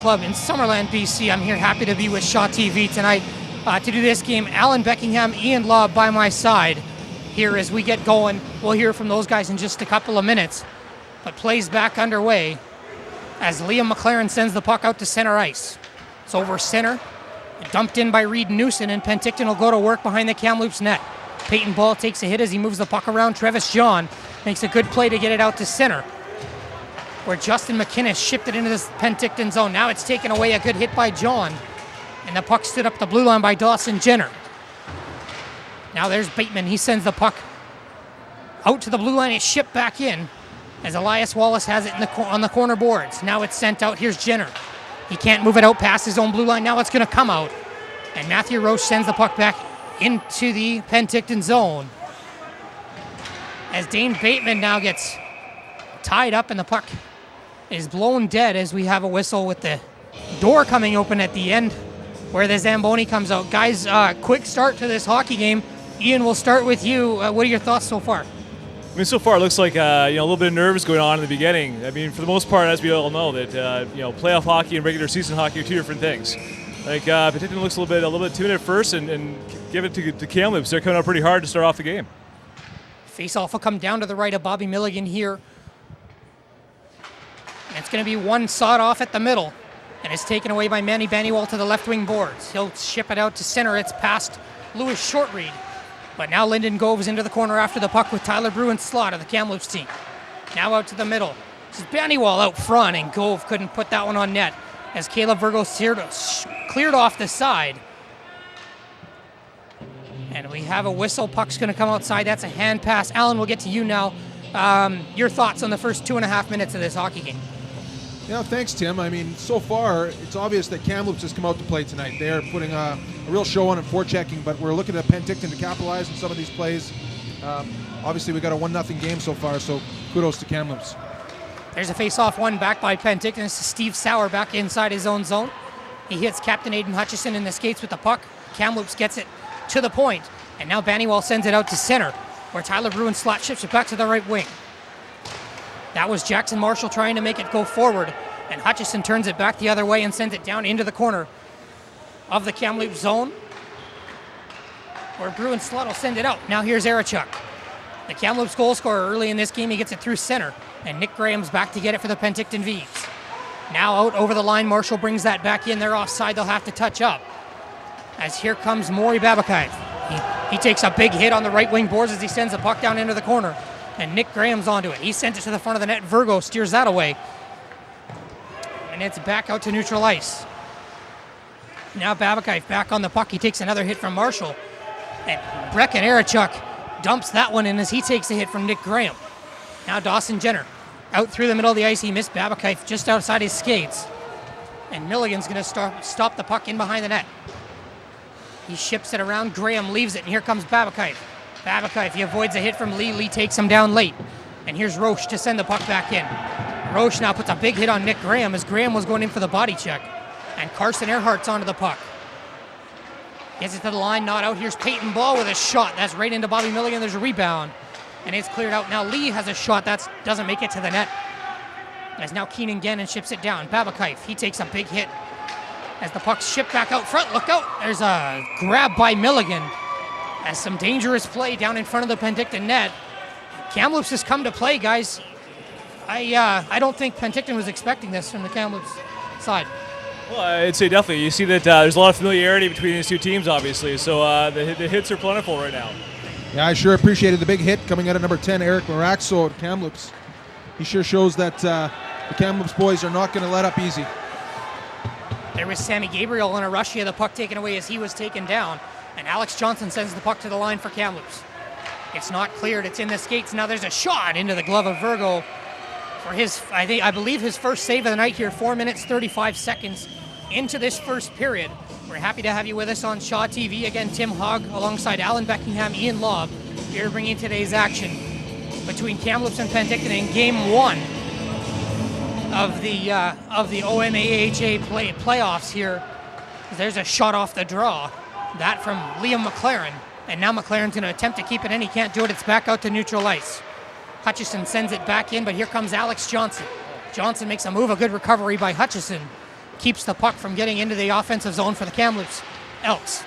Club in Summerland, BC. I'm here happy to be with Shaw TV tonight to do this game. Alan Beckingham, Ian Law by my side here as we get going. We'll hear from those guys in just a couple of minutes. But play's back underway as Liam McLaren sends the puck out to center ice. It's over center, dumped in by Reed Newson, and Penticton will go to work behind the Kamloops net. Peyton Ball takes a hit as he moves the puck around. Travis John makes a good play to get it out to center, where Justin McInnes shipped it into this Penticton zone. Now it's taken away, a good hit by John. And the puck stood up the blue line by Dawson Jenner. Now there's Bateman. He sends the puck out to the blue line. It's shipped back in as Elias Wallace has it on the corner boards. Now it's sent out. Here's Jenner. He can't move it out past his own blue line. Now it's going to come out. And Matthew Roche sends the puck back into the Penticton zone as Dane Bateman now gets tied up and the puck is blown dead as we have a whistle with the door coming open at the end where the Zamboni comes out. Guys, quick start to this hockey game. Ian, we'll start with you. What are your thoughts so far? I mean, so far it looks like a little bit of nerves going on in the beginning. I mean, for the most part, as we all know, that playoff hockey and regular season hockey are two different things. Like Penticton looks a little bit timid at first, and give it to Kamloops. They're coming out pretty hard to start off the game. Face-off will come down to the right of Bobby Milligan here. And it's going to be one sawed off at the middle. And it's taken away by Manny Bannywall to the left wing boards. He'll ship it out to center. It's past Louis Shortreed. But now Lyndon Gove's into the corner after the puck with Tyler Bruin-Slot of the Kamloops team. Now out to the middle. This is Bannywall out front, and Gove couldn't put that one on net as Caleb Virgo cleared off the side. And we have a whistle. Puck's going to come outside. That's a hand pass. Alan, we'll get to you now. Your thoughts on the first 2.5 minutes of this hockey game? Yeah, thanks, Tim. I mean, so far, it's obvious that Kamloops has come out to play tonight. They are putting a real show on and forechecking, but we're looking at Penticton to capitalize on some of these plays. Obviously, we got a 1-0 game so far, so kudos to Kamloops. There's a face-off one back by Penticton. This is Steve Sauer back inside his own zone. He hits Captain Aiden Hutchison in the skates with the puck. Kamloops gets it to the point, and now Bannywall sends it out to center, where Tyler Bruin-Slot ships it back to the right wing. That was Jackson Marshall trying to make it go forward, and Hutchison turns it back the other way and sends it down into the corner of the Kamloops zone, where Bruin-Slot will send it out. Now here's Erichuk, the Kamloops goal scorer early in this game. He gets it through center, and Nick Graham's back to get it for the Penticton Vees. Now out over the line, Marshall brings that back in. They're offside. They'll have to touch up, as here comes Maury Babakayev. He takes a big hit on the right wing boards as he sends the puck down into the corner. And Nick Graham's onto it. He sends it to the front of the net. Virgo steers that away. And it's back out to neutral ice. Now Babakayev back on the puck. He takes another hit from Marshall. And Brecken Erichuk dumps that one in as he takes a hit from Nick Graham. Now Dawson Jenner out through the middle of the ice. He missed Babakayev just outside his skates. And Milligan's going to stop the puck in behind the net. He ships it around. Graham leaves it, and here comes Babakayev. Babakayev, he avoids a hit from Lee. Lee takes him down late. And here's Roche to send the puck back in. Roche now puts a big hit on Nick Graham as Graham was going in for the body check. And Carson Earhart's onto the puck. Gets it to the line, not out. Here's Peyton Ball with a shot. That's right into Bobby Milligan. There's a rebound. And it's cleared out. Now Lee has a shot. That doesn't make it to the net. As now Keenan Gannon ships it down. Babakayev, he takes a big hit as the puck's shipped back out front. Look out. There's a grab by Milligan. As some dangerous play down in front of the Penticton net. Kamloops has come to play, guys. I don't think Penticton was expecting this from the Kamloops side. Well, I'd say definitely. You see that there's a lot of familiarity between these two teams, obviously. So the hits are plentiful right now. Yeah, I sure appreciated the big hit coming out of number 10, Eric Maraxo at Kamloops. He sure shows that the Kamloops boys are not going to let up easy. There was Sammy Gabriel on a rush. He had the puck taken away as he was taken down. And Alex Johnson sends the puck to the line for Kamloops. It's not cleared. It's in the skates. Now there's a shot into the glove of Virgo for his, I believe his first save of the night here. 4 minutes, 35 seconds into this first period. We're happy to have you with us on Shaw TV. Again, Tim Hogg alongside Alan Beckingham, Ian Laub, here bringing today's action between Kamloops and Penticton in Game 1 of the OMAHA playoffs here. There's a shot off the draw. That from Liam McLaren. And now McLaren's going to attempt to keep it in. He can't do it. It's back out to neutral ice. Hutchison sends it back in, but here comes Alex Johnson. Johnson makes a move, a good recovery by Hutchison. keeps the puck from getting into the offensive zone for the Kamloops Elks.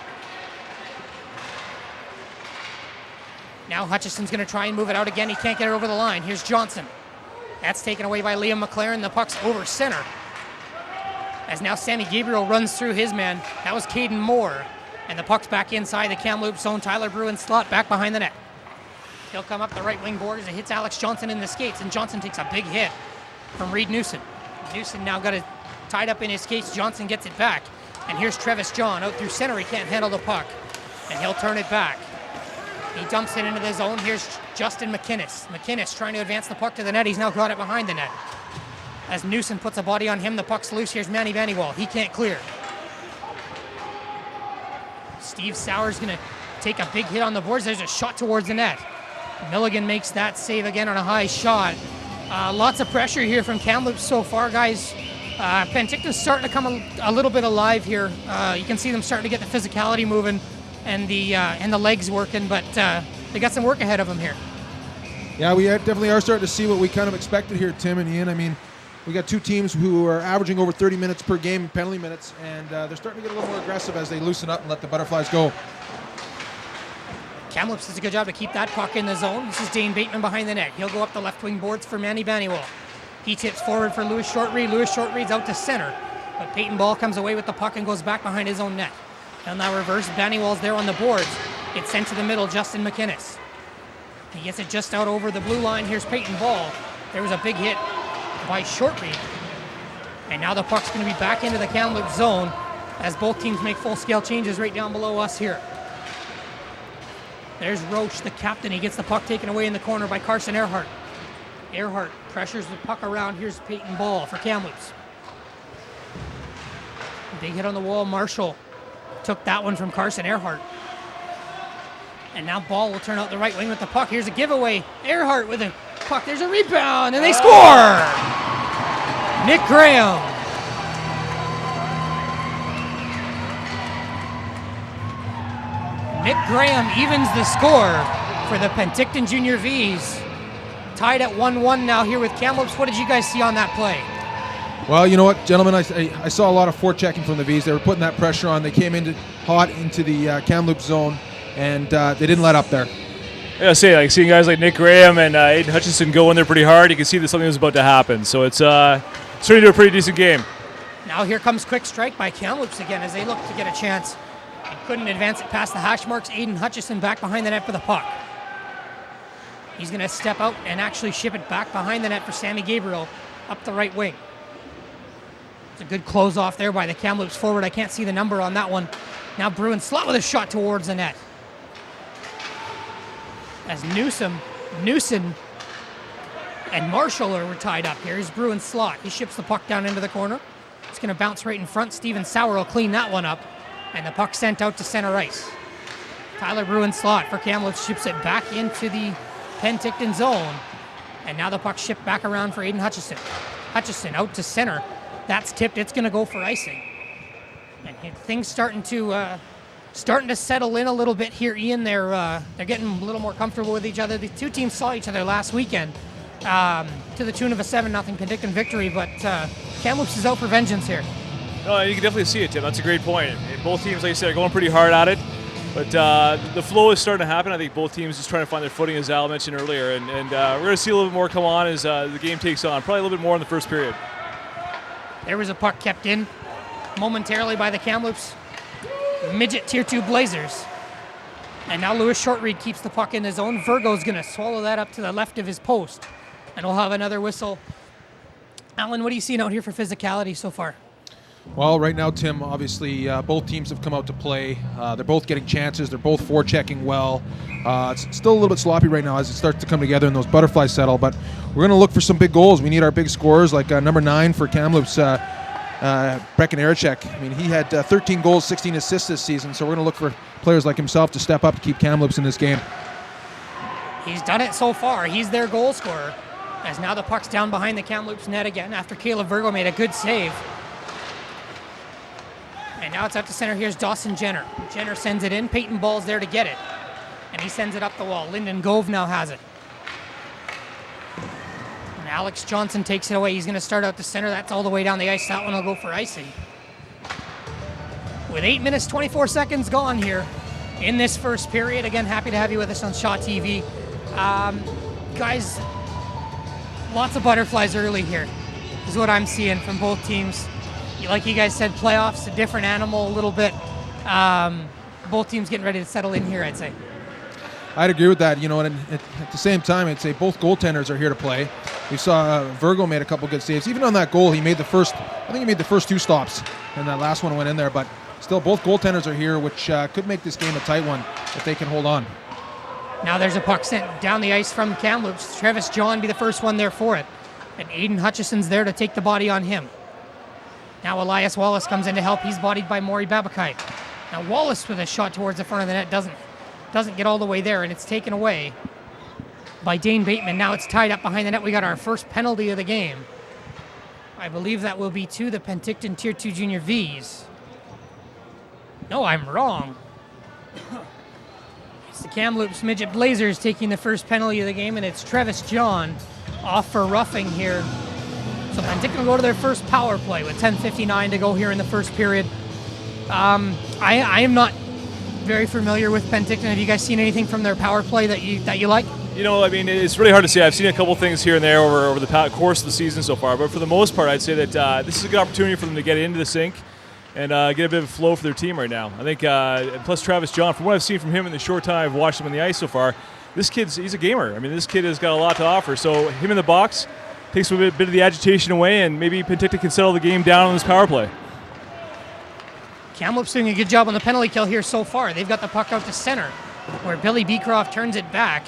Now Hutchison's going to try and move it out again. He can't get it over the line. Here's Johnson. That's taken away by Liam McLaren. The puck's over center. As now Sammy Gabriel runs through his man. That was Caden Moore. And the puck's back inside the Kamloops zone. Tyler Bruin slot back behind the net. He'll come up the right wing board as it hits Alex Johnson in the skates. And Johnson takes a big hit from Reed Newson. Newson now got it tied up in his skates. Johnson gets it back. And here's Travis John out through center. He can't handle the puck. And he'll turn it back. He dumps it into the zone. Here's Justin McInnes. McInnes trying to advance the puck to the net. He's now got it behind the net. As Newson puts a body on him, the puck's loose. Here's Manny Vanywall. He can't clear. Steve Sauer's going to take a big hit on the boards. There's a shot towards the net. Milligan makes that save again on a high shot. Lots of pressure here from Kamloops so far, guys. Penticton's starting to come a little bit alive here. You can see them starting to get the physicality moving and the legs working, but they got some work ahead of them here. Yeah, we definitely are starting to see what we kind of expected here, Tim and Ian. I mean, we got two teams who are averaging over 30 minutes per game in penalty minutes, and they're starting to get a little more aggressive as they loosen up and let the Butterflies go. Kamloops does a good job to keep that puck in the zone. This is Dane Bateman behind the net. He'll go up the left wing boards for Manny Vanywall. He tips forward for Lewis Shortreed. Lewis Shortreed's out to center, but Peyton Ball comes away with the puck and goes back behind his own net. He'll now reverse. Vanywall's there on the boards. It's sent to the middle, Justin McInnes. He gets it just out over the blue line. Here's Peyton Ball. There was a big hit by Shortreed. And now the puck's going to be back into the Kamloops zone as both teams make full-scale changes right down below us here. There's Roach, the captain. He gets the puck taken away in the corner by Carson Earhart. Earhart pressures the puck around. Here's Peyton Ball for Kamloops. Big hit on the wall. Marshall took that one from Carson Earhart. And now Ball will turn out the right wing with the puck. Here's a giveaway. Earhart with a puck. There's a rebound, and they score! Nick Graham. Nick Graham evens the score for the Penticton Junior Vees. Tied at 1-1 now here with Kamloops. What did you guys see on that play? Well, you know what, gentlemen, I saw a lot of forechecking from the Vees. They were putting that pressure on. They came hot into the Kamloops zone, and they didn't let up there. Yeah, seeing guys like Nick Graham and Aiden Hutchinson go in there pretty hard, you can see that something was about to happen. So it's certainly a pretty decent game. Now here comes quick strike by Kamloops again as they look to get a chance. They couldn't advance it past the hash marks. Aiden Hutchison back behind the net for the puck. He's going to step out and actually ship it back behind the net for Sammy Gabriel up the right wing. It's a good close off there by the Kamloops forward. I can't see the number on that one. Now Bruin slot with a shot towards the net. As Newson and Marshall are tied up here. Here's Bruin slot. He ships the puck down into the corner. It's going to bounce right in front. Steven Sauer will clean that one up. And the puck sent out to center ice. Tyler Bruin slot for Kamloops ships it back into the Penticton zone. And now the puck shipped back around for Aiden Hutchison. Hutchison out to center. That's tipped. It's going to go for icing. And things starting to settle in a little bit here, Ian. They're getting a little more comfortable with each other. The two teams saw each other last weekend to the tune of a 7-0 Penticton victory, but Kamloops is out for vengeance here. No, you can definitely see it, Tim. That's a great point. And both teams, like you said, are going pretty hard at it. But the flow is starting to happen. I think both teams just trying to find their footing, as Al mentioned earlier. And we're going to see a little bit more come on as the game takes on. Probably a little bit more in the first period. There was a puck kept in momentarily by the Kamloops Midget Tier 2 Blazers. And now Lewis Shortreed keeps the puck in his zone. Virgo's going to swallow that up to the left of his post. And we'll have another whistle. Alan, what are you seeing out here for physicality so far? Well, right now, Tim, obviously both teams have come out to play. They're both getting chances. They're both forechecking well. It's still a little bit sloppy right now as it starts to come together and those butterflies settle. But we're going to look for some big goals. We need our big scorers like number 9 for Kamloops, Brecken Ericek. I mean, he had 13 goals, 16 assists this season. So we're going to look for players like himself to step up to keep Kamloops in this game. He's done it so far. He's their goal scorer. As now the puck's down behind the Kamloops net again after Caleb Virgo made a good save. And now it's up to center. Here's Dawson Jenner. Jenner sends it in. Peyton Ball's there to get it. And he sends it up the wall. Lyndon Gove now has it. And Alex Johnson takes it away. He's going to start out to center. That's all the way down the ice. That one will go for icing. with 8 minutes, 24 seconds gone here in this first period. Again, happy to have you with us on Shaw TV. Guys, lots of butterflies early here is what I'm seeing from both teams. Like you guys said, playoffs, a different animal a little bit. Both teams getting ready to settle in here, I'd say. I'd agree with that. And at the same time, I'd say both goaltenders are here to play. We saw Virgo made a couple good saves. Even on that goal, he made the first 2 stops, and that last one went in there. But still, both goaltenders are here, which could make this game a tight one if they can hold on. Now there's a puck sent down the ice from Kamloops. Travis John be the first one there for it. And Aiden Hutchison's there to take the body on him. Now Elias Wallace comes in to help. He's bodied by Maury Babakai. Now Wallace with a shot towards the front of the net doesn't get all the way there, and it's taken away by Dane Bateman. Now it's tied up behind the net. We got our first penalty of the game. I believe that will be to the Penticton Tier 2 Junior Vees. No, I'm wrong. It's the Kamloops Midget Blazers taking the first penalty of the game, and it's Travis John off for roughing here. So Penticton will go to their first power play with 10:59 to go here in the first period. I am not very familiar with Penticton. Have you guys seen anything from their power play that you like? It's really hard to say. I've seen a couple things here and there over the course of the season so far, but for the most part, I'd say that this is a good opportunity for them to get into the sink and get a bit of a flow for their team right now. I think, plus Travis John, from what I've seen from him in the short time I've watched him on the ice so far, he's a gamer. This kid has got a lot to offer. So him in the box takes a bit of the agitation away, and maybe Penticton can settle the game down on this power play. Kamloops doing a good job on the penalty kill here so far. They've got the puck out to center, where Billy Beecroft turns it back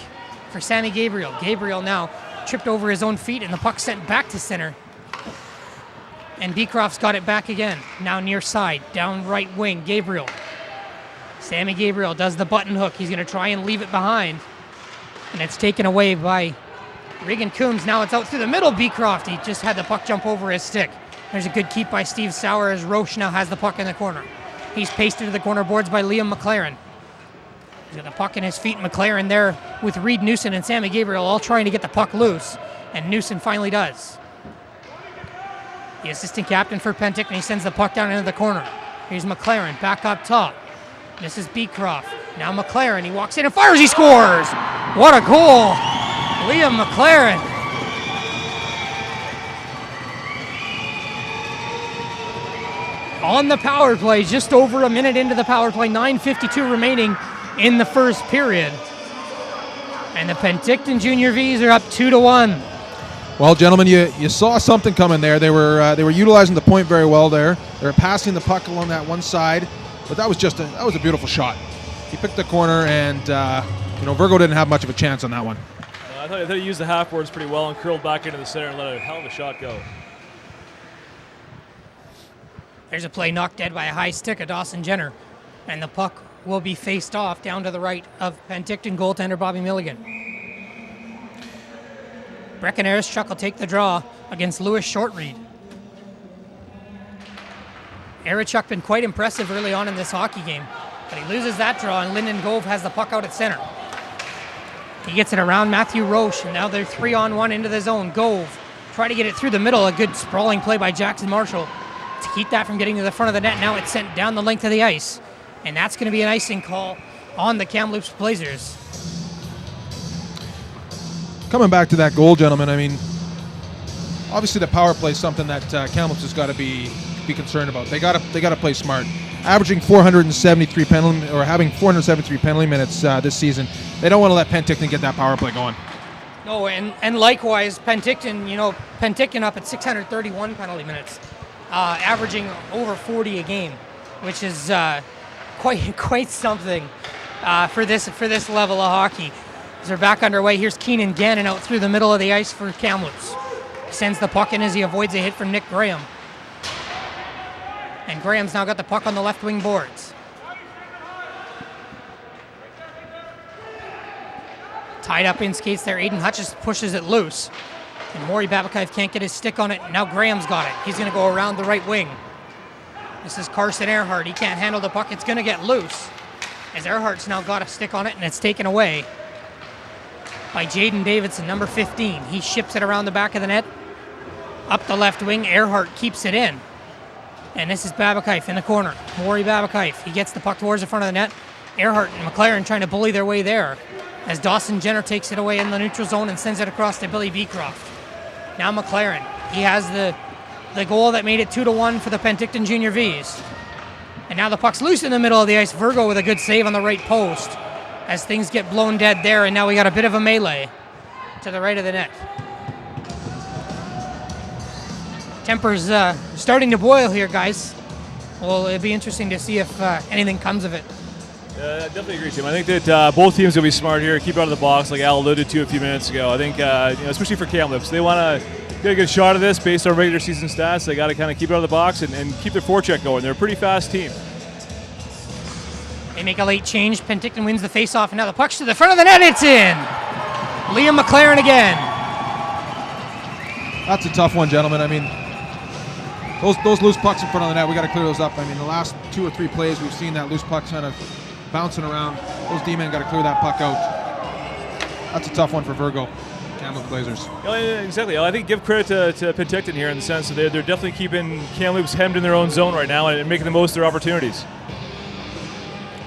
for Sammy Gabriel. Gabriel now tripped over his own feet, and the puck sent back to center. And Beecroft's got it back again. Now near side, down right wing, Gabriel. Sammy Gabriel does the button hook. He's going to try and leave it behind. And it's taken away by Regan Coombs. Now it's out through the middle. Beecroft, he just had the puck jump over his stick. There's a good keep by Steve Sauer as Roche now has the puck in the corner. He's pasted to the corner boards by Liam McLaren. He's got the puck in his feet. McLaren there with Reed Newson and Sammy Gabriel all trying to get the puck loose. And Newson finally does. The assistant captain for Penticton, he sends the puck down into the corner. Here's McLaren back up top. This is Beecroft. Now McLaren, he walks in and fires, he scores! What a goal! Liam McLaren. On the power play, just over a minute into the power play, 9:52 remaining in the first period. And the Penticton Junior Vees are up 2-1. Well, gentlemen, you saw something coming there. They were utilizing the point very well there. They were passing the puck along that one side, but that was a beautiful shot. He picked the corner, and Virgo didn't have much of a chance on that one. I thought he used the half boards pretty well and curled back into the center and let a hell of a shot go. There's a play knocked dead by a high stick of Dawson Jenner, and the puck will be faced off down to the right of Penticton goaltender Bobby Milligan. Brecken Erischuk will take the draw against Lewis Shortreed. Erischuk been quite impressive early on in this hockey game, but he loses that draw, and Lyndon Gove has the puck out at center. He gets it around Matthew Roche, and now they're 3-on-1 into the zone. Gove try to get it through the middle. A good sprawling play by Jackson Marshall to keep that from getting to the front of the net. Now it's sent down the length of the ice, and that's going to be an icing call on the Kamloops Blazers. Coming back to that goal, gentlemen, obviously the power play is something that Kamloops has got to be concerned about. They got to play smart. Averaging 473 penalty, or having 473 penalty minutes this season, they don't want to let Penticton get that power play going. No, and likewise, Penticton up at 631 penalty minutes, averaging over 40 a game, which is quite something for this level of hockey. As they're back underway, here's Keenan Gannon out through the middle of the ice for Kamloops. He sends the puck in as he avoids a hit from Nick Graham. And Graham's now got the puck on the left wing boards. Tied up in skates there. Aiden Hutchins pushes it loose. And Maury Babakai can't get his stick on it. Now Graham's got it. He's going to go around the right wing. This is Carson Earhart. He can't handle the puck. It's going to get loose. As Earhart's now got a stick on it, and it's taken away by Jaden Davidson, number 15. He ships it around the back of the net. Up the left wing. Earhart keeps it in. And this is Babakaif in the corner. Maury Babakaif. He gets the puck towards the front of the net. Earhart and McLaren trying to bully their way there as Dawson Jenner takes it away in the neutral zone and sends it across to Billy Beecroft. Now McLaren. He has the goal that made it 2-1 for the Penticton Junior Vees. And now the puck's loose in the middle of the ice. Virgo with a good save on the right post as things get blown dead there. And now we got a bit of a melee to the right of the net. Tempers starting to boil here, guys. Well, it'll be interesting to see if anything comes of it. I definitely agree, Tim. I think that both teams will be smart here, keep out of the box, like Al alluded to a few minutes ago. I think, especially for Kamloops, they want to get a good shot of this based on regular season stats. They got to kind of keep it out of the box and keep their forecheck going. They're a pretty fast team. They make a late change. Penticton wins the faceoff, and now the puck's to the front of the net. It's in. Liam McLaren again. That's a tough one, gentlemen. I mean, those loose pucks in front of the net, we got to clear those up. I mean, the last 2 or 3 plays, we've seen that loose puck kind of bouncing around. Those D-men got to clear that puck out. That's a tough one for Virgo, Kamloops Blazers. Yeah, exactly. I think give credit to Penticton here in the sense that they're definitely keeping Kamloops hemmed in their own zone right now and making the most of their opportunities.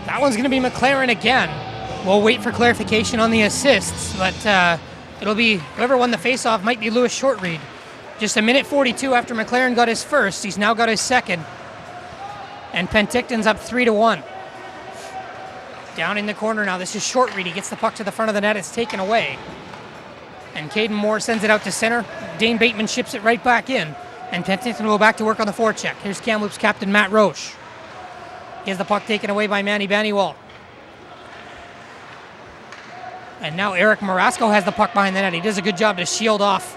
That one's going to be McLaren again. We'll wait for clarification on the assists, but it'll be whoever won the faceoff might be Lewis Shortreed. Just a minute 42 after McLaren got his first, he's now got his second. And Penticton's up 3-1. Down in the corner now, this is Shortreed. He gets the puck to the front of the net, it's taken away. And Caden Moore sends it out to center. Dane Bateman ships it right back in. And Penticton will go back to work on the forecheck. Here's Kamloops captain Matt Roche. He has the puck taken away by Manny Bannywall. And now Eric Marasco has the puck behind the net. He does a good job to shield off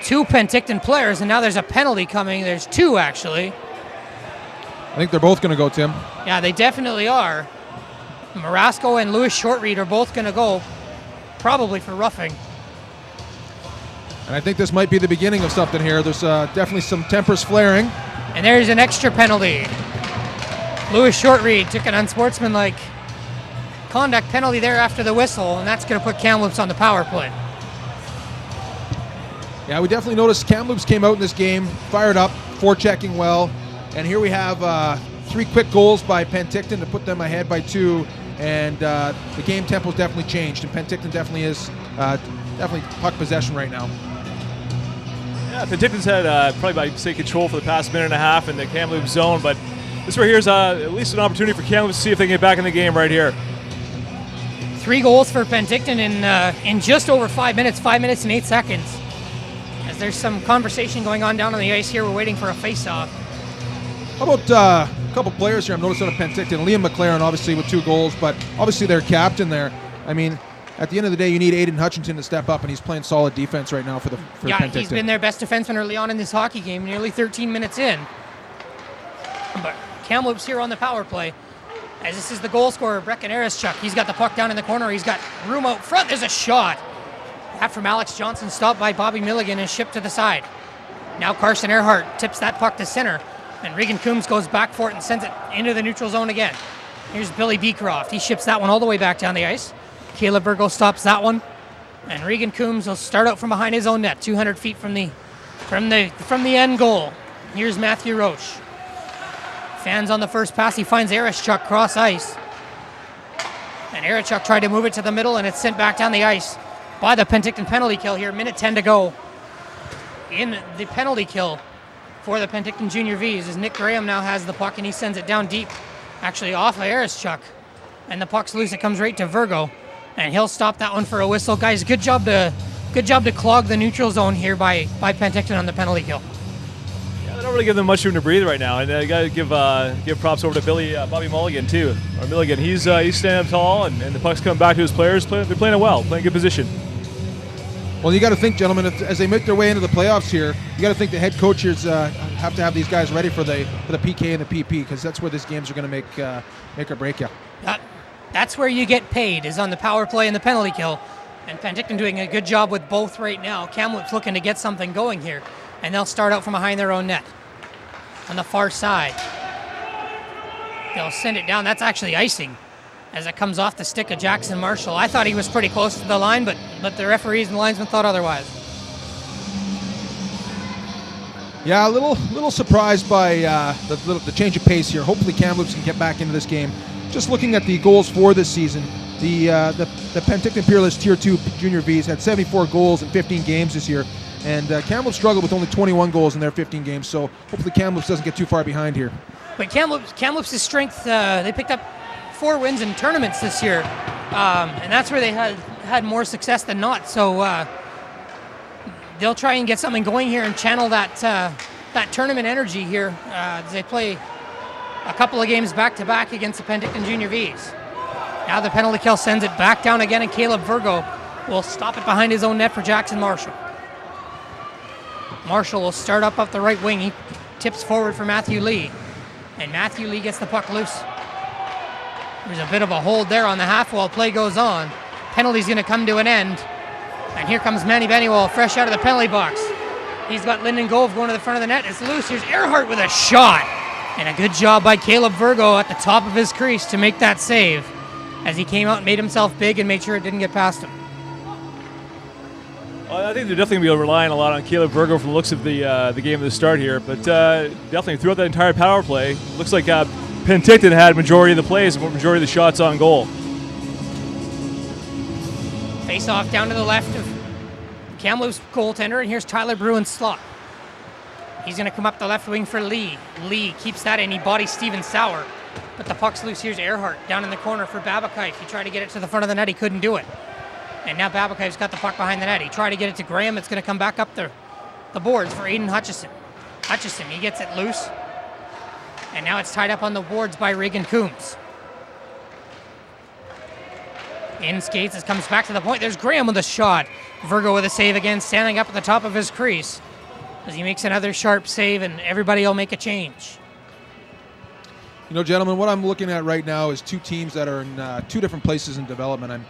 2 Penticton players, and now there's a penalty coming. There's 2, actually. I think they're both going to go, Tim. Yeah, they definitely are. Marasco and Lewis Shortreed are both going to go, probably for roughing. And I think this might be the beginning of something here. There's definitely some tempers flaring. And there's an extra penalty. Lewis Shortreed took an unsportsmanlike conduct penalty there after the whistle, and that's going to put Kamloops on the power play. Yeah, we definitely noticed Kamloops came out in this game, fired up, forechecking well, and here we have 3 quick goals by Penticton to put them ahead by 2, and the game tempo's definitely changed, and Penticton definitely is definitely puck possession right now. Yeah, Penticton's had probably by say control for the past minute and a half in the Kamloops zone, but this right here is at least an opportunity for Kamloops to see if they can get back in the game right here. 3 goals for Penticton in just over 5 minutes, 5 minutes and 8 seconds. As there's some conversation going on down on the ice here, we're waiting for a face-off. How about a couple players here I'm noticing out of Penticton? Liam McLaren, obviously, with 2 goals, but obviously their captain there. I mean, at the end of the day, you need Aiden Hutchinson to step up, and he's playing solid defense right now for Penticton. He's been their best defenseman early on in this hockey game, nearly 13 minutes in. But Kamloops here on the power play, as this is the goal scorer, Brecken Arischuk. He's got the puck down in the corner. He's got room out front. There's a shot. That from Alex Johnson, stopped by Bobby Milligan and shipped to the side. Now Carson Earhart tips that puck to center, and Regan Coombs goes back for it and sends it into the neutral zone again. Here's Billy Beecroft. He ships that one all the way back down the ice. Caleb Virgo stops that one, and Regan Coombs will start out from behind his own net, 200 feet from the end goal. Here's Matthew Roche. Fans on the first pass. He finds Arischuk cross ice, and Arischuk tried to move it to the middle, and it's sent back down the ice by the Penticton penalty kill here. Minute 10 to go in the penalty kill for the Penticton Junior Vees, as Nick Graham now has the puck and he sends it down deep, actually off of Arischuk, and the puck's loose. It comes right to Virgo, and he'll stop that one for a whistle. Guys, good job to clog the neutral zone here by Penticton on the penalty kill. Yeah, they don't really give them much room to breathe right now, and I got to give props over to Bobby Mulligan too, or Milligan. He's standing up tall, and the puck's coming back to his players. They're playing it well, playing good position. Well, you got to think, gentlemen, as they make their way into the playoffs here, you got to think the head coaches have to have these guys ready for the PK and the PP, because that's where these games are going to make or break you. That's where you get paid, is on the power play and the penalty kill. And Penticton doing a good job with both right now. Kamloops looking to get something going here, and they'll start out from behind their own net on the far side. They'll send it down. That's actually icing as it comes off the stick of Jackson Marshall. I thought he was pretty close to the line, but the referees and the linesmen thought otherwise. Yeah, a little surprised by the change of pace here. Hopefully Kamloops can get back into this game. Just looking at the goals for this season, the Penticton Peerless Tier 2 Junior Vees had 74 goals in 15 games this year, and Kamloops struggled with only 21 goals in their 15 games, so hopefully Kamloops doesn't get too far behind here. But Kamloops' strength, they picked up 4 wins in tournaments this year, and that's where they had more success than not, so they'll try and get something going here and channel that tournament energy here as they play a couple of games back-to-back against the Penticton Junior Vees. Now the penalty kill sends it back down again, and Caleb Virgo will stop it behind his own net for Jackson Marshall. Marshall will start up the right wing. He tips forward for Matthew Lee, and Matthew Lee gets the puck loose. There's a bit of a hold there on the half wall. Play goes on. Penalty's going to come to an end. And here comes Manny Bennywall fresh out of the penalty box. He's got Lyndon Gove going to the front of the net. It's loose. Here's Earhart with a shot. And a good job by Caleb Virgo at the top of his crease to make that save as he came out and made himself big and made sure it didn't get past him. Well, I think they're definitely going to be relying a lot on Caleb Virgo from the looks of the game at the start here. But definitely throughout that entire power play, looks like Penticton had majority of the plays and majority of the shots on goal. Face off down to the left of Kamloops goaltender, and here's Tyler Bruin's slot. He's going to come up the left wing for Lee. Lee keeps that in. He bodies Steven Sauer, but the puck's loose. Here's Earhart down in the corner for Babakayev. He tried to get it to the front of the net. He couldn't do it. And now Babakayev's got the puck behind the net. He tried to get it to Graham. It's going to come back up the boards for Aiden Hutchison. Hutchison, he gets it loose. And now it's tied up on the boards by Reagan Coombs. In skates, it comes back to the point. There's Graham with a shot. Virgo with a save again, standing up at the top of his crease as he makes another sharp save, and everybody will make a change. You know, gentlemen, what I'm looking at right now is 2 teams that are in 2 different places in development.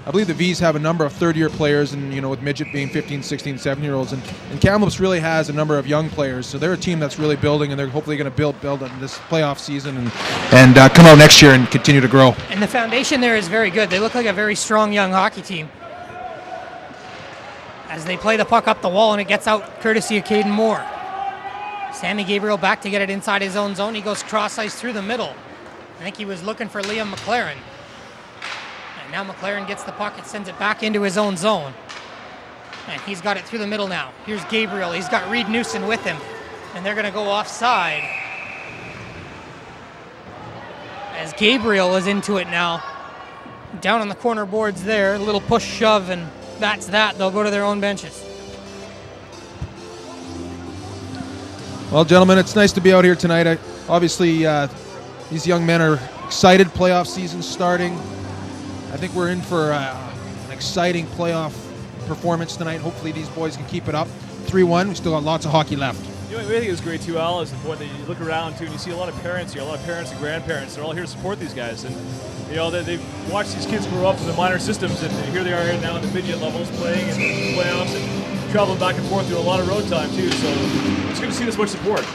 I believe the Vees have a number of third-year players, and with Midget being 15, 16, 17-year-olds, and Kamloops really has a number of young players. So they're a team that's really building, and they're hopefully going to build on this playoff season and come out next year and continue to grow. And the foundation there is very good. They look like a very strong young hockey team as they play the puck up the wall, and it gets out courtesy of Caden Moore. Sammy Gabriel back to get it inside his own zone. He goes cross-ice through the middle. I think he was looking for Liam McLaren. Now McLaren gets the puck and sends it back into his own zone. And he's got it through the middle now. Here's Gabriel. He's got Reed Newson with him. And they're going to go offside. As Gabriel is into it now. Down on the corner boards there. A little push shove, and that's that. They'll go to their own benches. Well, gentlemen, it's nice to be out here tonight. Obviously, these young men are excited. Playoff season starting. I think we're in for an exciting playoff performance tonight. Hopefully these boys can keep it up. 3-1. We still got lots of hockey left. You know, I think it was great too, Al, is the point that you look around too and you see a lot of parents here, a lot of parents and grandparents. They're all here to support these guys, and they've watched these kids grow up in the minor systems, and here they are here now in the midget levels playing in the playoffs and traveling back and forth through a lot of road time too. So it's good to see this much support.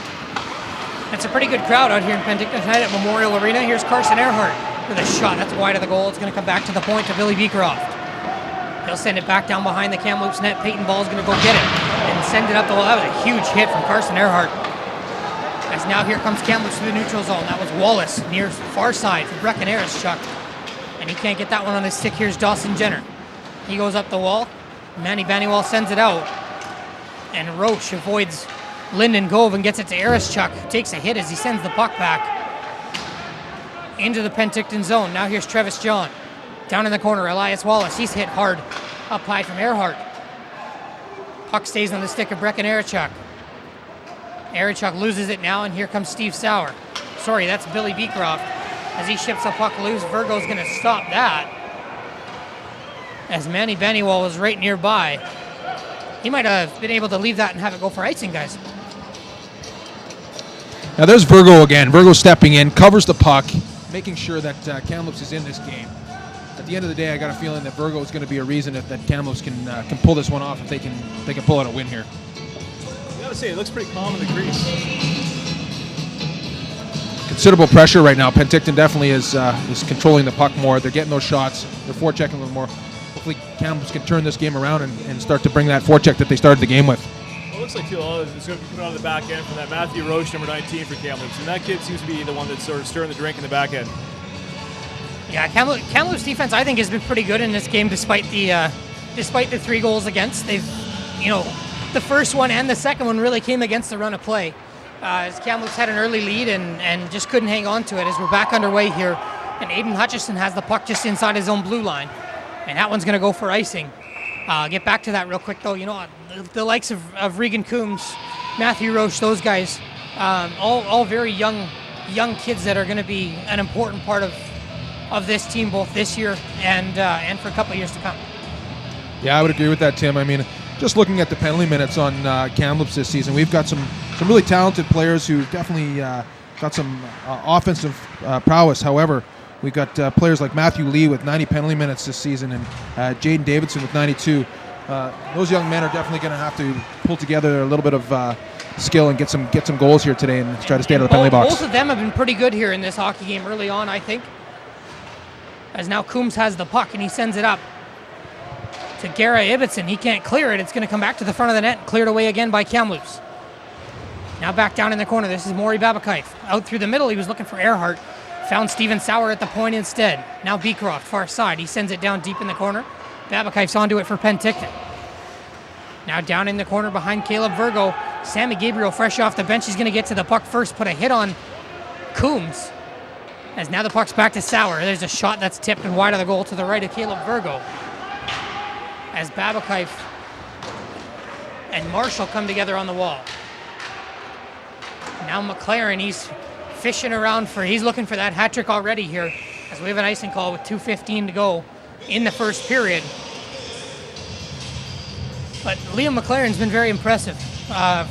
It's a pretty good crowd out here in Penticton tonight at Memorial Arena. Here's Carson Earhart with a shot. That's wide of the goal. It's going to come back to the point to Billy Beecroft. He'll send it back down behind the Kamloops net. Peyton Ball's going to go get it and send it up the wall. That was a huge hit from Carson Earhart. As now here comes Kamloops to the neutral zone. That was Wallace near far side for Brecken Chuck. And he can't get that one on his stick. Here's Dawson Jenner. He goes up the wall. Manny Bannywall sends it out. And Roche avoids Lyndon Gove and gets it to Chuck. Takes a hit as he sends the puck back into the Penticton zone. Now here's Travis John. Down in the corner, Elias Wallace. He's hit hard up high from Earhart. Puck stays on the stick of Brecken Chuck. Chuck loses it now, and here comes Steve Sauer. Sorry, that's Billy Beecroft. As he ships the puck loose, Virgo's going to stop that. As Manny Bennywall was right nearby. He might have been able to leave that and have it go for icing, guys. Now there's Virgo again. Virgo stepping in, covers the puck, making sure that Kamloops is in this game. At the end of the day, I got a feeling that Virgo is going to be a reason that Kamloops can pull this one off if they can pull out a win here. I gotta say, it looks pretty calm in the crease. Considerable pressure right now. Penticton definitely is controlling the puck more. They're getting those shots. They're forechecking a little more. Hopefully Kamloops can turn this game around and start to bring that forecheck that they started the game with. It looks like Phil is going to be put on the back end from that Matthew Roche, number 19 for Kamloops. And that kid seems to be the one that's sort of stirring the drink in the back end. Yeah, Kamloops defense, I think, has been pretty good in this game despite the 3 goals against. They've, the first one and the second one really came against the run of play. As Kamloops had an early lead and just couldn't hang on to it. As we're back underway here, and Aiden Hutchison has the puck just inside his own blue line. And that one's going to go for icing. Get back to that real quick, though. The likes of Regan Coombs, Matthew Roche, those guys, all very young kids that are going to be an important part of this team both this year and for a couple of years to come. Yeah, I would agree with that, Tim. I mean, just looking at the penalty minutes on Kamloops this season, we've got some really talented players who definitely got some offensive prowess. However, we've got players like Matthew Lee with 90 penalty minutes this season and Jaden Davidson with 92. Those young men are definitely going to have to pull together a little bit of skill and get some goals here today and try to stay out of the penalty box. Both of them have been pretty good here in this hockey game early on, I think. As now Coombs has the puck and he sends it up to Gara Ibbotson. He can't clear it. It's going to come back to the front of the net and cleared away again by Kamloops. Now back down in the corner. This is Maury Babakaif. Out through the middle, he was looking for Earhart. Found Steven Sauer at the point instead. Now Beecroft, far side. He sends it down deep in the corner. Babakaif's onto it for Penticton. Now down in the corner behind Caleb Virgo. Sammy Gabriel fresh off the bench. He's going to get to the puck first. Put a hit on Coombs. As now the puck's back to Sauer. There's a shot that's tipped and wide of the goal to the right of Caleb Virgo. As Babakaif and Marshall come together on the wall. Now McLaren, he's fishing around he's looking for that hat trick already here, as we have an icing call with 2:15 to go in the first period. But Liam McLaren's been very impressive.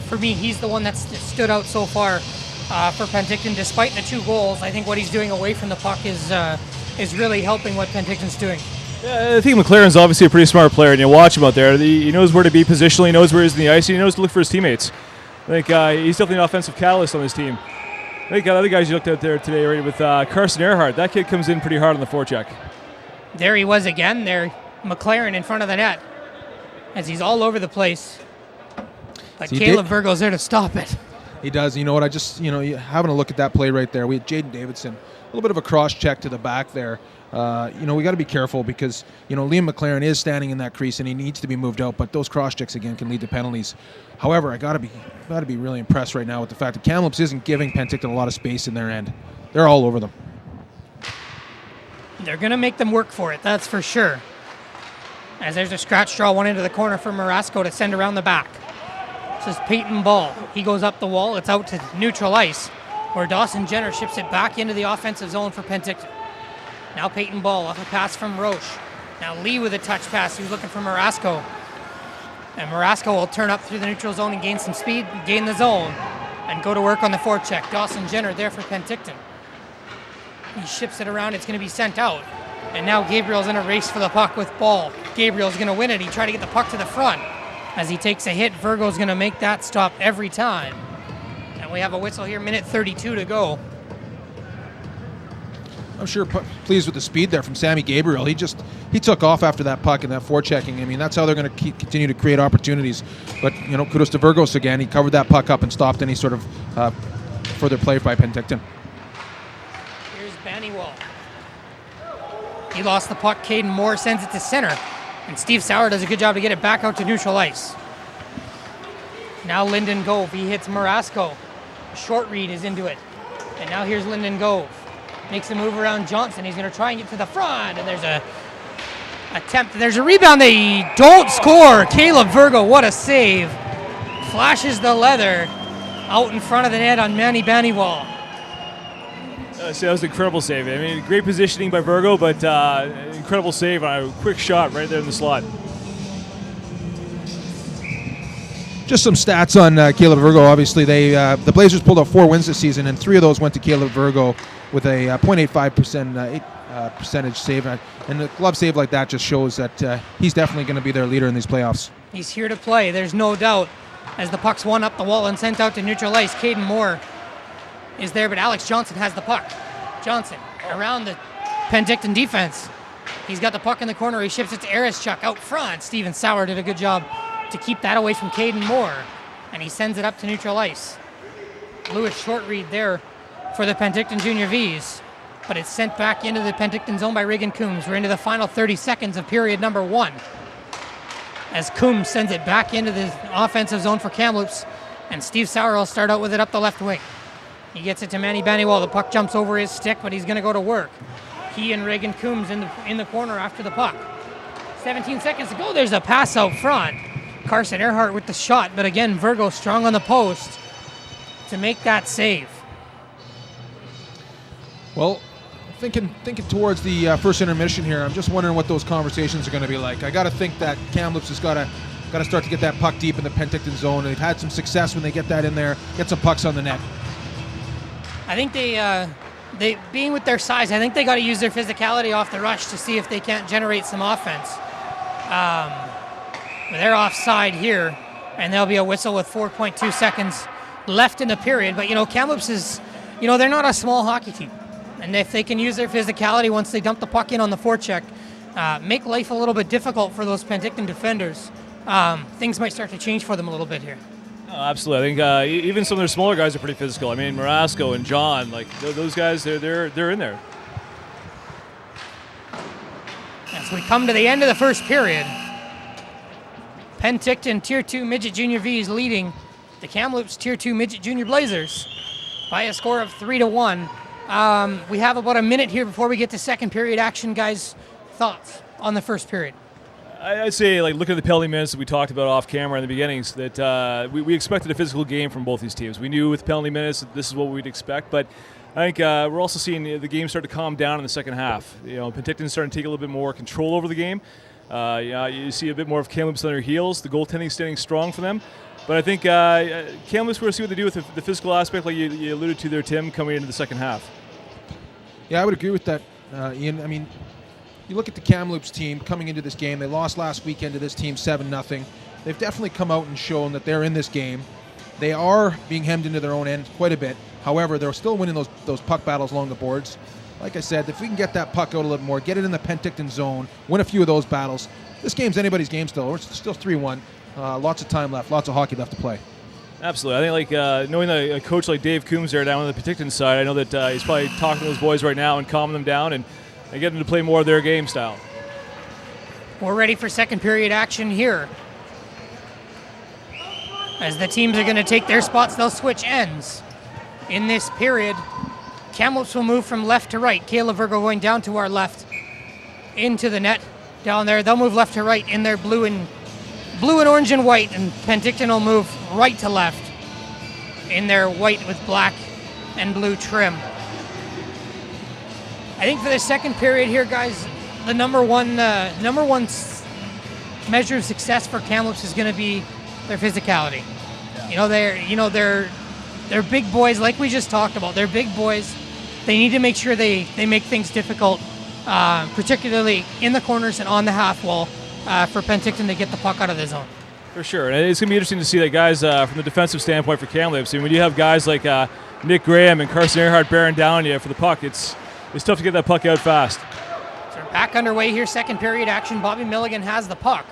For me, he's the one that's stood out so far for Penticton. Despite the 2 goals, I think what he's doing away from the puck is really helping what Penticton's doing. Yeah, I think McLaren's obviously a pretty smart player, and you watch him out there. He knows where to be positionally, he knows where he's in the ice, and he knows to look for his teammates. I think he's definitely an offensive catalyst on this team. I think other guys you looked out there today, right, with Carson Earhart. That kid comes in pretty hard on the forecheck. There he was again. There, McLaren in front of the net, as he's all over the place. But Caleb Virgo's there to stop it. He does. You know what? Having a look at that play right there, we had Jaden Davidson, a little bit of a cross check to the back there. We got to be careful because Liam McLaren is standing in that crease and he needs to be moved out. But those cross checks again can lead to penalties. However, I got to be really impressed right now with the fact that Kamloops isn't giving Penticton a lot of space in their end. They're all over them. They're going to make them work for it, that's for sure. As there's a scratch draw, one into the corner for Marasco to send around the back. This is Peyton Ball. He goes up the wall. It's out to neutral ice, where Dawson Jenner ships it back into the offensive zone for Penticton. Now Peyton Ball off a pass from Roche. Now Lee with a touch pass. He was looking for Marasco. And Marasco will turn up through the neutral zone and gain some speed, gain the zone, and go to work on the forecheck. Dawson Jenner there for Penticton. He ships it around. It's going to be sent out. And now Gabriel's in a race for the puck with Ball. Gabriel's going to win it. He tried to get the puck to the front. As he takes a hit, Virgo's going to make that stop every time. And we have a whistle here, minute 32 to go. I'm sure pleased with the speed there from Sammy Gabriel. He took off after that puck and that forechecking. I mean, that's how they're going to continue to create opportunities. But, kudos to Virgos again. He covered that puck up and stopped any sort of further play by Penticton. Here's Bannywall. He lost the puck. Caden Moore sends it to center. And Steve Sauer does a good job to get it back out to neutral ice. Now Lyndon Gove. He hits Marasco. Short read is into it. And now here's Lyndon Gove. Makes a move around Johnson. He's going to try and get to the front. And there's a attempt. There's a rebound. They don't score. Caleb Virgo, what a save. Flashes the leather out in front of the net on Manny Bannywall. So that was an incredible save. I mean, great positioning by Virgo, but incredible save on a quick shot right there in the slot. Just some stats on Caleb Virgo. Obviously, the Blazers pulled out 4 wins this season, and 3 of those went to Caleb Virgo with a .85% percentage save. And a glove save like that just shows that he's definitely going to be their leader in these playoffs. He's here to play, there's no doubt. As the puck's won up the wall and sent out to neutral ice, Caden Moore is there, but Alex Johnson has the puck. Johnson around the Penticton defense. He's got the puck in the corner. He ships it to Arischuk out front. Steven Sauer did a good job to keep that away from Caden Moore. and he sends it up to neutral ice. Lewis short read there for the Penticton Junior Vees, but it's sent back into the Penticton zone by Reagan Coombs. We're into the final 30 seconds of period number 1. As Coombs sends it back into the offensive zone for Kamloops, and Steve Sauer will start out with it up the left wing. He gets it to Manny Bannywell. The puck jumps over his stick, but he's going to go to work. He and Reagan Coombs in the corner after the puck. 17 seconds to go. There's a pass out front. Carson Earhart with the shot, but again, Virgo strong on the post to make that save. Well, thinking towards the first intermission here, I'm just wondering what those conversations are going to be like. I got to think that Kamloops has got to start to get that puck deep in the Penticton zone. They've had some success when they get that in there, get some pucks on the net. I think they being with their size, I think they got to use their physicality off the rush to see if they can't generate some offense. They're offside here, and there'll be a whistle with 4.2 seconds left in the period. But, Kamloops is, they're not a small hockey team. And if they can use their physicality once they dump the puck in on the forecheck, make life a little bit difficult for those Penticton defenders, things might start to change for them a little bit here. Oh, absolutely. I think even some of their smaller guys are pretty physical. I mean, Marasco and John, those guys, they're in there. As we come to the end of the first period, Penticton Tier 2 Midget Junior Vees leading the Kamloops Tier 2 Midget Junior Blazers by a score of 3-1. We have about a minute here before we get to second period action, guys. Thoughts on the first period? I'd say, looking at the penalty minutes that we talked about off camera in the beginnings, that we expected a physical game from both these teams. We knew with penalty minutes that this is what we'd expect, but I think we're also seeing the game start to calm down in the second half. Penticton's starting to take a little bit more control over the game. You see a bit more of Kamloops on their heels. The goaltending standing strong for them. But I think Kamloops, we're going to see what they do with the physical aspect, like you alluded to there, Tim, coming into the second half. Yeah, I would agree with that, Ian. I mean, you look at the Kamloops team coming into this game. They lost last weekend to this team 7-0. They've definitely come out and shown that they're in this game. They are being hemmed into their own end quite a bit. However, they're still winning those puck battles along the boards. Like I said, if we can get that puck out a little more, get it in the Penticton zone, win a few of those battles, this game's anybody's game still. We're still 3-1. Lots of time left, lots of hockey left to play. Absolutely. I think knowing that a coach like Dave Coombs there down on the Penticton side, I know that he's probably talking to those boys right now and calming them down and getting them to play more of their game style. We're ready for second period action here. As the teams are going to take their spots, they'll switch ends. In this period, Kamloops will move from left to right. Kayla Virgo going down to our left into the net down there. They'll move left to right in their blue and orange and white, and Penticton will move right to left in their white with black and blue trim. I think for the second period here, guys, the number one measure of success for Kamloops is going to be their physicality. Yeah. They're big boys, like we just talked about. They're big boys. They need to make sure they make things difficult, particularly in the corners and on the half wall, for Penticton to get the puck out of the zone. For sure, and it's going to be interesting to see that guys from the defensive standpoint for Kamloops. And when you have guys like Nick Graham and Carson Earhart bearing down on you for the puck, it's tough to get that puck out fast. So we're back underway here, second period action. Bobby Milligan has the puck.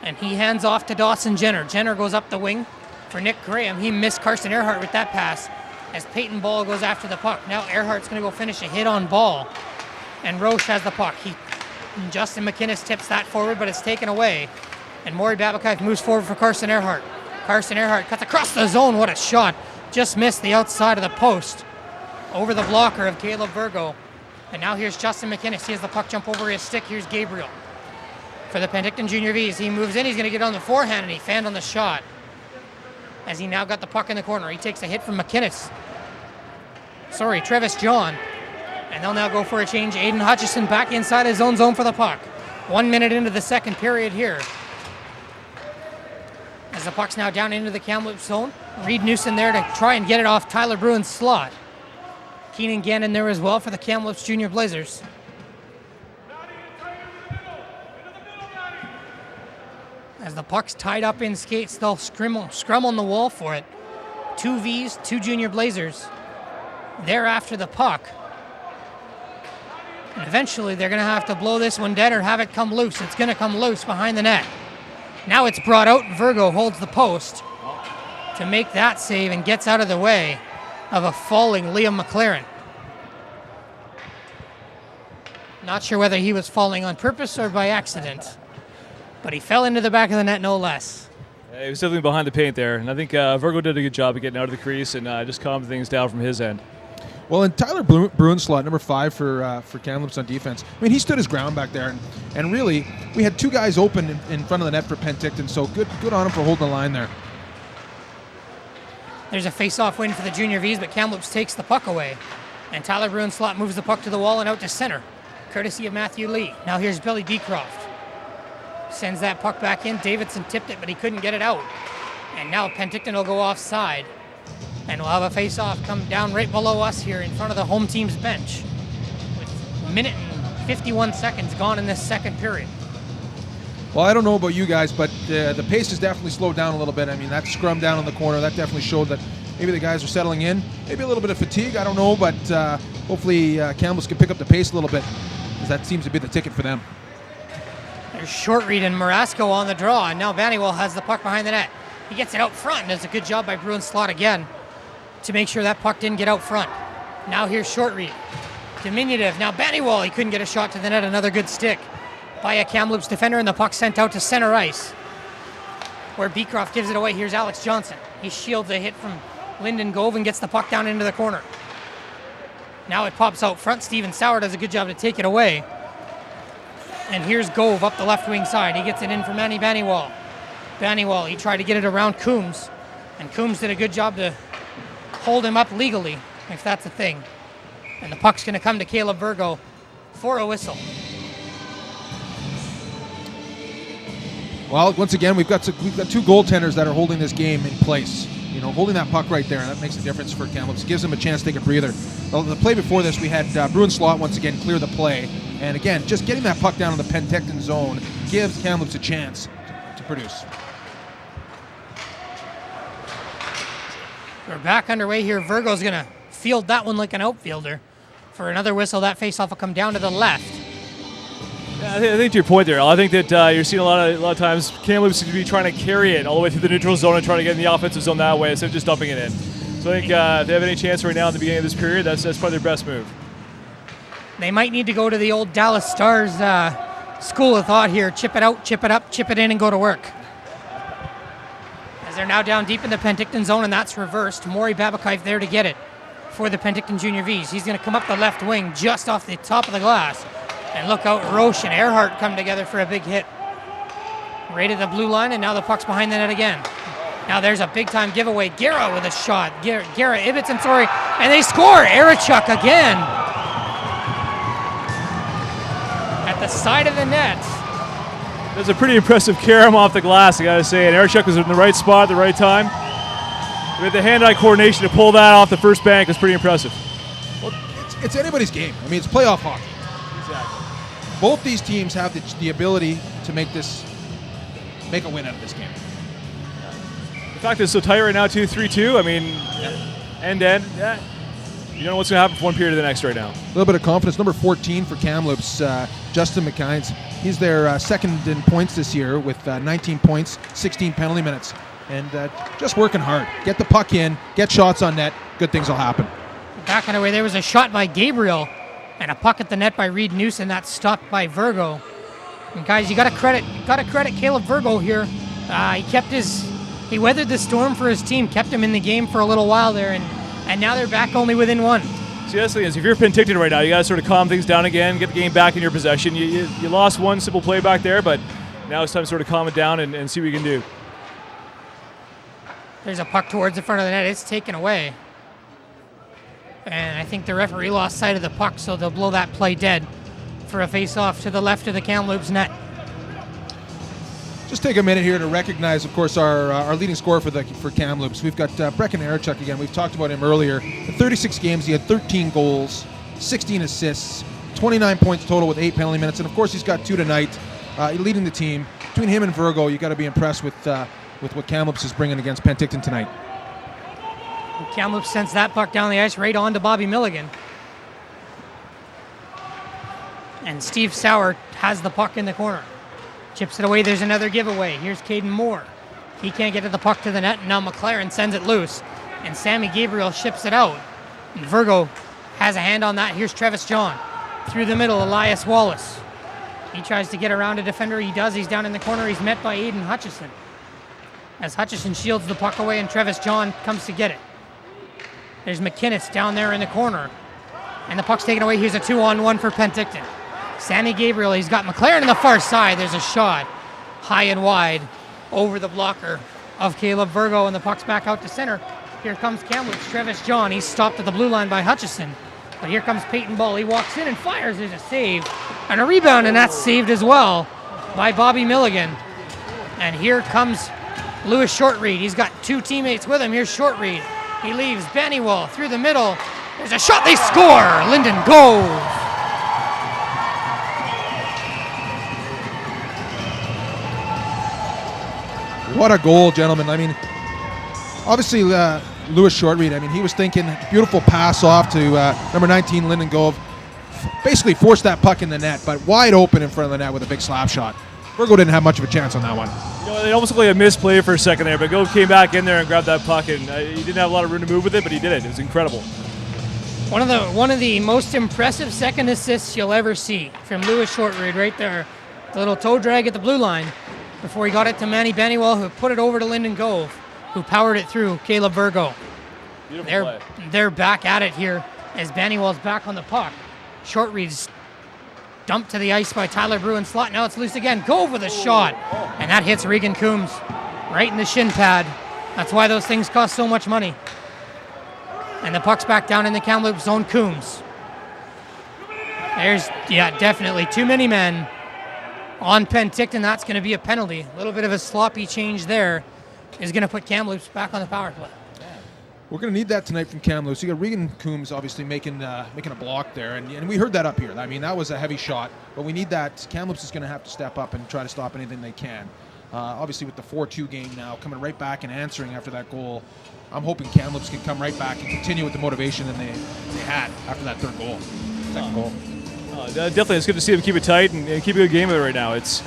And he hands off to Dawson Jenner. Jenner goes up the wing for Nick Graham. He missed Carson Earhart with that pass as Peyton Ball goes after the puck. Now Earhart's going to go finish a hit on Ball. And Roche has the puck. Justin McInnes tips that forward, but it's taken away. And Maury Babakayev moves forward for Carson Earhart. Carson Earhart cuts across the zone. What a shot. Just missed the outside of the post over the blocker of Caleb Virgo. And now here's Justin McInnes. He has the puck jump over his stick. Here's Gabriel for the Penticton Junior Vees. He moves in. He's going to get on the forehand, and he fanned on the shot as he now got the puck in the corner. He takes a hit from Travis John. And they'll now go for a change. Aiden Hutchison back inside his own zone for the puck. 1 minute into the second period here. As the puck's now down into the Kamloops zone. Reed Newson there to try and get it off Tyler Bruin's slot. Keenan Gannon there as well for the Kamloops Junior Blazers. As the puck's tied up in skates, they'll scrum on the wall for it. 2 V's, 2 Junior Blazers. They're after the puck. And eventually they're going to have to blow this one dead or have it come loose. It's going to come loose behind the net. Now it's brought out. Virgo holds the post to make that save and gets out of the way of a falling Liam McLaren. Not sure whether he was falling on purpose or by accident, but he fell into the back of the net no less. He was definitely behind the paint there, and I think Virgo did a good job of getting out of the crease and just calming things down from his end. Well, and Tyler Bruin slot, number 5 for Kamloops on defense. I mean, he stood his ground back there, and really, we had 2 guys open in front of the net for Penticton, so good on him for holding the line there. There's a face-off win for the Junior Vees, but Kamloops takes the puck away, and Tyler Bruin slot moves the puck to the wall and out to center, courtesy of Matthew Lee. Now here's Billy Beecroft. Sends that puck back in. Davidson tipped it, but he couldn't get it out. And now Penticton will go offside. And we'll have a face-off come down right below us here in front of the home team's bench with a minute and 51 seconds gone in this second period. Well, I don't know about you guys, but the pace has definitely slowed down a little bit. I mean, that scrum down in the corner, that definitely showed that maybe the guys are settling in. Maybe a little bit of fatigue, I don't know, but hopefully Kamloops can pick up the pace a little bit, because that seems to be the ticket for them. There's short read and Marasco on the draw, and now Bannywell has the puck behind the net. He gets it out front, and does a good job by Bruin slot again to make sure that puck didn't get out front. Now here's short read. Diminutive. Now Bannywell, he couldn't get a shot to the net. Another good stick by a Kamloops defender, and the puck sent out to center ice, where Beecroft gives it away. Here's Alex Johnson. He shields a hit from Lyndon Gove and gets the puck down into the corner. Now it pops out front. Steven Sauer does a good job to take it away. And here's Gove up the left wing side. He gets it in for Manny Bannywell. Bannywell, he tried to get it around Coombs, and Coombs did a good job to hold him up legally, if that's a thing. And the puck's going to come to Caleb Virgo for a whistle. Well, once again, we've got 2 goaltenders that are holding this game in place. You know, holding that puck right there, and that makes a difference for Kamloops. It gives them a chance to take a breather. The play before this, we had Bruin slot once again clear the play. And again, just getting that puck down in the Penticton zone gives Kamloops a chance to produce. We're back underway here. Virgo's going to field that one like an outfielder. For another whistle, that faceoff will come down to the left. Yeah, I think to your point there, I think that you're seeing a lot of times Kamloops seem to be trying to carry it all the way through the neutral zone and trying to get in the offensive zone that way instead of just dumping it in. So I think if they have any chance right now at the beginning of this period, that's probably their best move. They might need to go to the old Dallas Stars school of thought here. Chip it out, chip it up, chip it in, and go to work. As they're now down deep in the Penticton zone, and that's reversed. Maury Babakayev there to get it for the Penticton Junior Vees. He's going to come up the left wing just off the top of the glass. And look out, Roche and Earhart come together for a big hit. Right at the blue line, and now the puck's behind the net again. Now there's a big-time giveaway. Guerra with a shot. Guerra Ibbotson, and they score! Erichuk again. At the side of the net. That's a pretty impressive carom off the glass, I got to say. And Erichuk was in the right spot at the right time. With the hand-eye coordination to pull that off the first bank was pretty impressive. Well, it's anybody's game. I mean, it's playoff hockey. Exactly. Both these teams have the ability to make a win out of this game. The fact that it's so tight right now, 2-3-2, I mean, end-to-end, yeah. You don't know what's going to happen from one period to the next right now. A little bit of confidence. Number 14 for Kamloops, Justin McKines. He's their second in points this year with 19 points, 16 penalty minutes. And just working hard. Get the puck in, get shots on net, good things will happen. Back on the way, there was a shot by Gabriel and a puck at the net by Reed Newson. That's stopped by Virgo. And guys, you got to credit Caleb Virgo here. He weathered the storm for his team, kept him in the game for a little while there, and now they're back only within one. See, that's the thing is, if you're Penticton right now, you got to sort of calm things down again, get the game back in your possession. You lost one simple play back there, but now it's time to sort of calm it down and see what you can do. There's a puck towards the front of the net. It's taken away. And I think the referee lost sight of the puck, so they'll blow that play dead for a face-off to the left of the Kamloops net. Just take a minute here to recognize, of course, our leading scorer for Kamloops. We've got Brecken Erichuk again. We've talked about him earlier. In 36 games, he had 13 goals, 16 assists, 29 points total with 8 penalty minutes, and of course, he's got 2 tonight, leading the team. Between him and Virgo, you got to be impressed with what Kamloops is bringing against Penticton tonight. Kamloops sends that puck down the ice right on to Bobby Milligan. And Steve Sauer has the puck in the corner. Chips it away. There's another giveaway. Here's Caden Moore. He can't get to the puck to the net. Now McLaren sends it loose. And Sammy Gabriel ships it out. And Virgo has a hand on that. Here's Travis John. Through the middle, Elias Wallace. He tries to get around a defender. He does. He's down in the corner. He's met by Aiden Hutchison. As Hutchison shields the puck away and Travis John comes to get it. There's McKinnis down there in the corner. And the puck's taken away. Here's a 2-on-1 for Penticton. Sammy Gabriel, he's got McLaren on the far side. There's a shot high and wide over the blocker of Caleb Virgo, and the puck's back out to center. Here comes Kamloops, Travis John. He's stopped at the blue line by Hutchison. But here comes Peyton Ball. He walks in and fires. There's a save and a rebound, and that's saved as well by Bobby Milligan. And here comes Lewis Shortreed. He's got two teammates with him. Here's Shortreed. He leaves Bannywell through the middle. There's a shot. They score. Lyndon Gove. What a goal, gentlemen. I mean, obviously, Lewis Shortreed, I mean, he was thinking, beautiful pass off to number 19, Lyndon Gove. Basically forced that puck in the net, but wide open in front of the net with a big slap shot. Virgo didn't have much of a chance on that one. You know, it almost looked like a misplay for a second there, but Gove came back in there and grabbed that puck, and he didn't have a lot of room to move with it, but he did it. It was incredible. One of the most impressive second assists you'll ever see from Lewis Shortreed right there. The little toe drag at the blue line before he got it to Manny Bannywell, who put it over to Lyndon Gove, who powered it through Caleb Virgo. Beautiful play. They're back at it here as Bannywell's back on the puck. Shortreed's dumped to the ice by Tyler Bruin slot. Now it's loose again. Gove with a shot. And that hits Regan Coombs right in the shin pad. That's why those things cost so much money. And the puck's back down in the Kamloops zone. Coombs. There's, definitely too many men on Penticton. That's going to be a penalty. A little bit of a sloppy change there is going to put Kamloops back on the power play. We're going to need that tonight from Kamloops. You got Regan Coombs obviously making a block there, and we heard that up here. I mean, that was a heavy shot, but we need that. Kamloops is going to have to step up and try to stop anything they can. Obviously, with the 4-2 game now, coming right back and answering after that goal, I'm hoping Kamloops can come right back and continue with the motivation that they had after that third goal. Second goal. Definitely, it's good to see them keep it tight and keep a good game of it right now. It's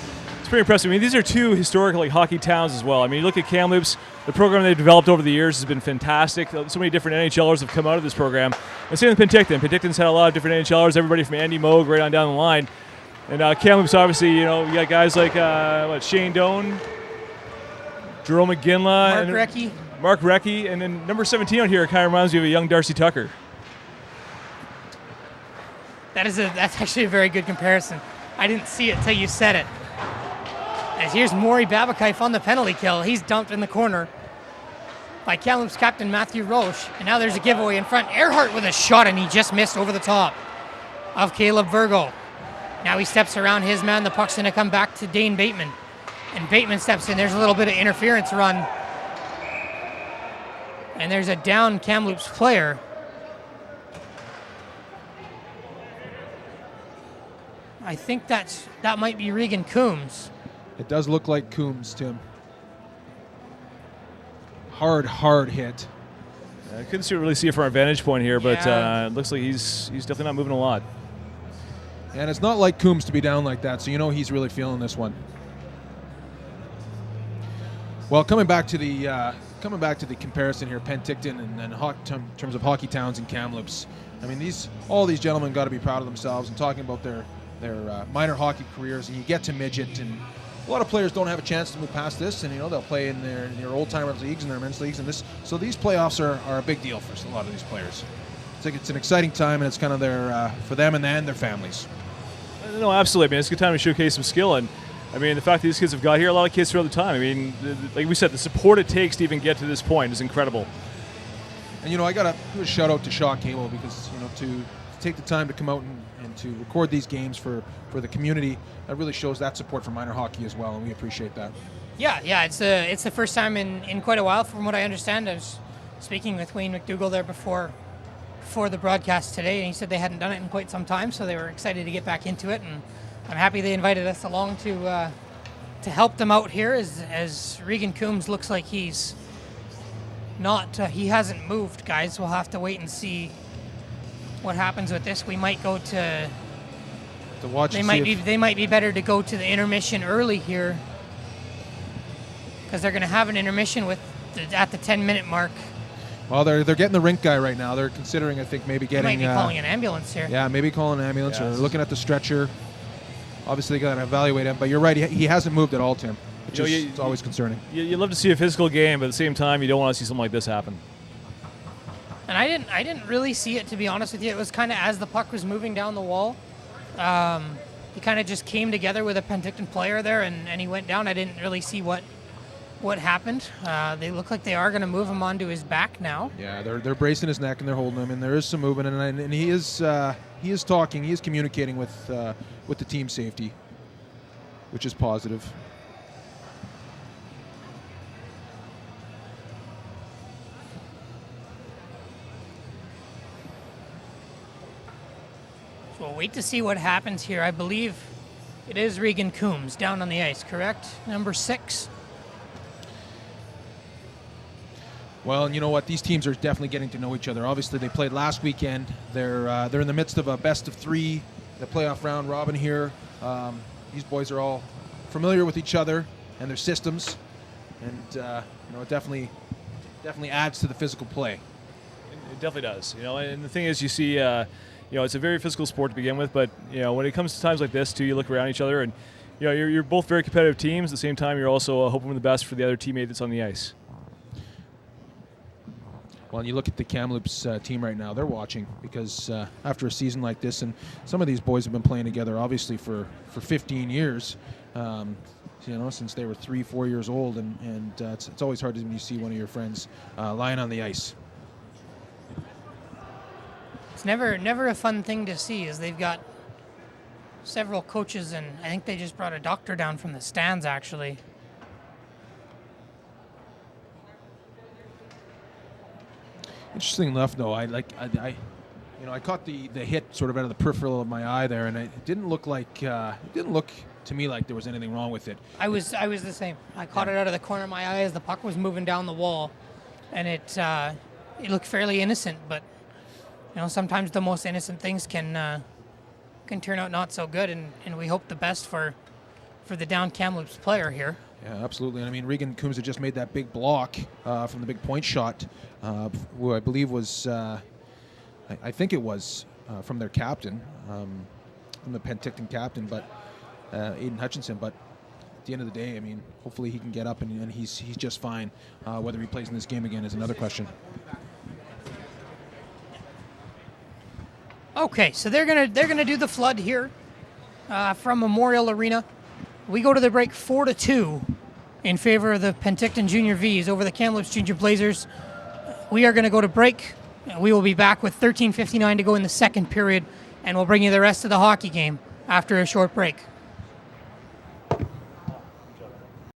pretty impressive. I mean, these are two historic hockey towns as well. I mean, you look at Kamloops, the program they've developed over the years has been fantastic. So many different NHLers have come out of this program. And same with Penticton. Penticton's had a lot of different NHLers, everybody from Andy Moog right on down the line. And Kamloops, obviously, you got guys like Shane Doan, Jerome McGinley, Mark Recchi, and then number 17 on here kind of reminds me of a young Darcy Tucker. That's actually a very good comparison. I didn't see it till you said it. As here's Maury Babakaif on the penalty kill. He's dumped in the corner by Kamloops captain Matthew Roche. And now there's a giveaway in front. Earhart with a shot, and he just missed over the top of Caleb Virgo. Now he steps around his man. The puck's going to come back to Dane Bateman. And Bateman steps in. There's a little bit of interference run. And there's a down Kamloops player. I think that might be Regan Coombs. It does look like Coombs, Tim. Hard hit. I couldn't really see it from our vantage point here, but it looks like he's definitely not moving a lot. And it's not like Coombs to be down like that, so you know he's really feeling this one. Well, coming back to the comparison here, Penticton and in terms of hockey towns and Kamloops. I mean, all these gentlemen got to be proud of themselves and talking about their minor hockey careers. And you get to Midget, and a lot of players don't have a chance to move past this, and they'll play in their old timers leagues and their men's leagues, and so these playoffs are a big deal for a lot of these players. It's an exciting time, and it's kind of for them and their families. No, absolutely. I mean, it's a good time to showcase some skill, and I mean, the fact that these kids have got here, a lot of kids throughout the time. I mean, like we said, the support it takes to even get to this point is incredible. And I got to do a shout out to Shaw Cable because to take the time to come out and to record these games for the community, that really shows that support for minor hockey as well, and we appreciate that. Yeah, it's the first time in quite a while, from what I understand. I was speaking with Wayne McDougall there before the broadcast today, and he said they hadn't done it in quite some time, so they were excited to get back into it, and I'm happy they invited us along to help them out here as Regan Coombs looks like he's not he hasn't moved, guys. We'll have to wait and see what happens with this. We might go to to watch. They might be better to go to the intermission early here, because they're going to have an intermission at the 10-minute mark. Well, they're getting the rink guy right now. They're considering, I think, maybe getting. They might be calling an ambulance here. Yeah, maybe calling an ambulance, Yes. or looking at the stretcher. Obviously, they got to evaluate him. But you're right, he hasn't moved at all, Tim, which is always concerning. You love to see a physical game, but at the same time, you don't want to see something like this happen. And I didn't really see it, to be honest with you. It was kind of as the puck was moving down the wall. He kind of just came together with a Penticton player there, and he went down. I didn't really see what happened. They look like they are going to move him onto his back now. Yeah, they're bracing his neck and they're holding him, and there is some movement, and he is talking, he is communicating with the team safety, which is positive. So we'll wait to see what happens here. I believe it is Regan Coombs down on the ice, correct? Number 6. Well, and you know what? These teams are definitely getting to know each other. Obviously, they played last weekend. They're in the midst of a best of 3, the playoff round robin here. These boys are all familiar with each other and their systems, and it definitely adds to the physical play. It definitely does. And the thing is, you see, it's a very physical sport to begin with, but when it comes to times like this, too, you look around each other, and you're both very competitive teams. At the same time, you're also hoping for the best for the other teammate that's on the ice. Well, and you look at the Kamloops team right now, they're watching, because after a season like this, and some of these boys have been playing together obviously for 15 years, since they were 3-4 years old, and it's always hard when you see one of your friends lying on the ice. It's never a fun thing to see, as they've got several coaches, and I think they just brought a doctor down from the stands, actually. Interesting enough, though, I caught the hit sort of out of the peripheral of my eye there, and it didn't look to me like there was anything wrong with it. I was the same. I caught it out of the corner of my eye as the puck was moving down the wall, and it looked fairly innocent. But sometimes the most innocent things can turn out not so good, and we hope the best for the down Kamloops player here. Yeah, absolutely. And I mean, Regan Coombs had just made that big block from the big point shot, who I believe was, I think it was from their captain, from the Penticton captain, but Aiden Hutchinson. But at the end of the day, I mean, hopefully he can get up and he's just fine. Whether he plays in this game again is another question. Okay, so they're gonna do the flood here from Memorial Arena. We go to the break 4-2 in favor of the Penticton Junior Vees over the Kamloops Junior Blazers. We are going to go to break. We will be back with 13:59 to go in the second period, and we'll bring you the rest of the hockey game after a short break.